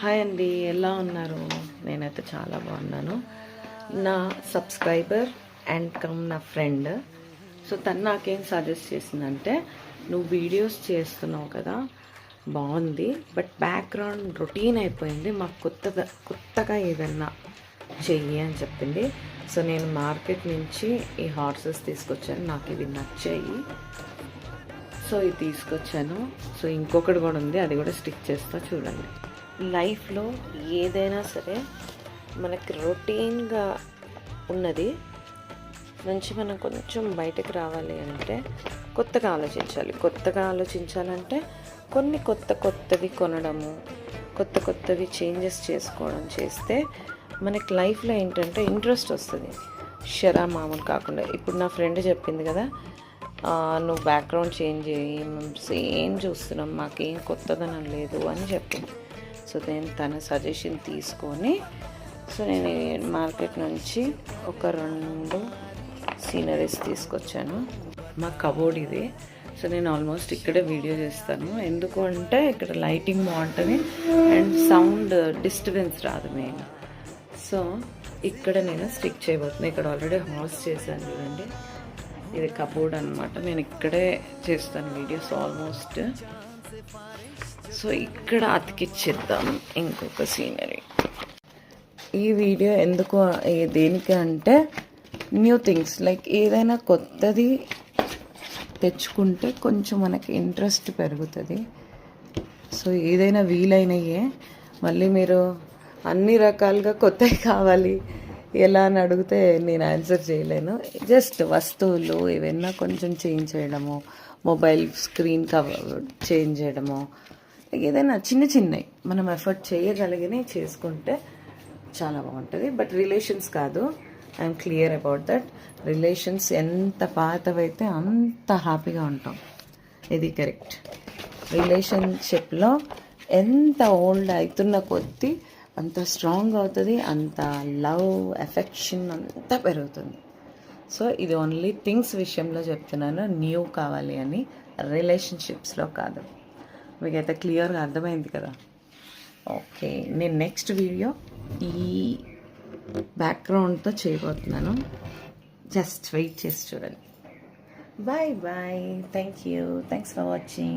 Hi అండి, ఎలా ఉన్నారు? నేనైతే చాలా బాగున్నాను. నా సబ్స్క్రైబర్ అండ్ కమ్ నా ఫ్రెండ్, సో తను నాకేం సజెస్ట్ చేసిందంటే, నువ్వు వీడియోస్ చేస్తున్నావు కదా, బాగుంది, బట్ బ్యాక్గ్రౌండ్ రొటీన్ అయిపోయింది, మాకు కొత్తగా ఏదన్నా చెయ్యి అని చెప్పింది. సో నేను మార్కెట్ నుంచి ఈ హార్సెస్ తీసుకొచ్చాను, నాకు ఇవి నచ్చాయి, సో ఇది తీసుకొచ్చాను. సో ఇంకొకటి కూడా ఉంది, అది కూడా స్టిక్ చేస్తా, చూడండి. లైఫ్లో ఏదైనా సరే మనకి రొటీన్గా ఉన్నది నుంచి మనం కొంచెం బయటకు రావాలి అంటే కొత్తగా ఆలోచించాలంటే కొన్ని కొత్తవి కొనడము, కొత్తవి చేంజెస్ చేసుకోవడం చేస్తే మనకి లైఫ్లో ఏంటంటే ఇంట్రెస్ట్ వస్తుంది. మామూలు కాకుండా ఇప్పుడు నా ఫ్రెండ్ చెప్పింది కదా, నువ్వు బ్యాక్గ్రౌండ్ చేంజ్ చేయి, మేము సేమ్ చూస్తున్నాం, మాకేం కొత్తదనం లేదు అని చెప్పింది. సో నేను తన సజెషన్ తీసుకొని, సో నేను మార్కెట్ నుంచి ఒక 2 సీనరీస్ తీసుకొచ్చాను. మా కబోర్డ్ ఇది. సో నేను ఆల్మోస్ట్ ఇక్కడే వీడియో చేస్తాను, ఎందుకు అంటే ఇక్కడ లైటింగ్ బాగుంటుంది అండ్ సౌండ్ డిస్టర్బెన్స్ రాదు మెయిన్. సో ఇక్కడ నేను స్టిక్ చేయబోతున్నాను. ఇక్కడ ఆల్రెడీ హార్స్ చేశాను చూడండి, ఇది కబోర్డ్ అనమాట. నేను ఇక్కడే చేస్తాను వీడియోస్ ఆల్మోస్ట్. సో ఇక్కడ అతికిచ్చేద్దాం ఇంకొక సీనరీ. ఈ వీడియో ఎందుకు దేనికి అంటే, న్యూ థింగ్స్ లైక్ ఏదైనా కొత్తది తెచ్చుకుంటే కొంచెం మనకి ఇంట్రెస్ట్ పెరుగుతుంది. సో ఏదైనా వీలైనయే మళ్ళీ మీరు అన్ని రకాలుగా కొత్తవి కావాలి ఎలా అని అడిగితే నేను ఆన్సర్ చేయలేను. జస్ట్ వస్తువులు ఏవైనా కొంచెం చేంజ్ చేయడము, మొబైల్ స్క్రీన్ కవర్ చేంజ్ చేయడము, ఏదైనా చిన్నవి మనం ఎఫర్ట్ చేయగలిగినవి చేసుకుంటే చాలా బాగుంటుంది. బట్ రిలేషన్స్ కాదు, I'm clear about that. Relations ఎంత పాతవైతే అంత హ్యాపీగా ఉంటాం, ఇది కరెక్ట్. రిలేషన్షిప్లో ఎంత ఓల్డ్ అవుతున్న కొద్దీ అంత స్ట్రాంగ్ అవుతుంది, అంత లవ్ ఎఫెక్షన్ అంతా పెరుగుతుంది. సో ఇది ఓన్లీ థింగ్స్ విషయంలో చెప్తున్నాను, న్యూ కావాలి అని, రిలేషన్షిప్స్లో కాదు. మీకైతే క్లియర్గా అర్థమైంది కదా? ఓకే, నేను నెక్స్ట్ వీడియో ఈ బ్యాక్గ్రౌండ్తో చేయబోతున్నాను, జస్ట్ వెయిట్ చేసి చూడండి. Bye thank you, thanks for watching.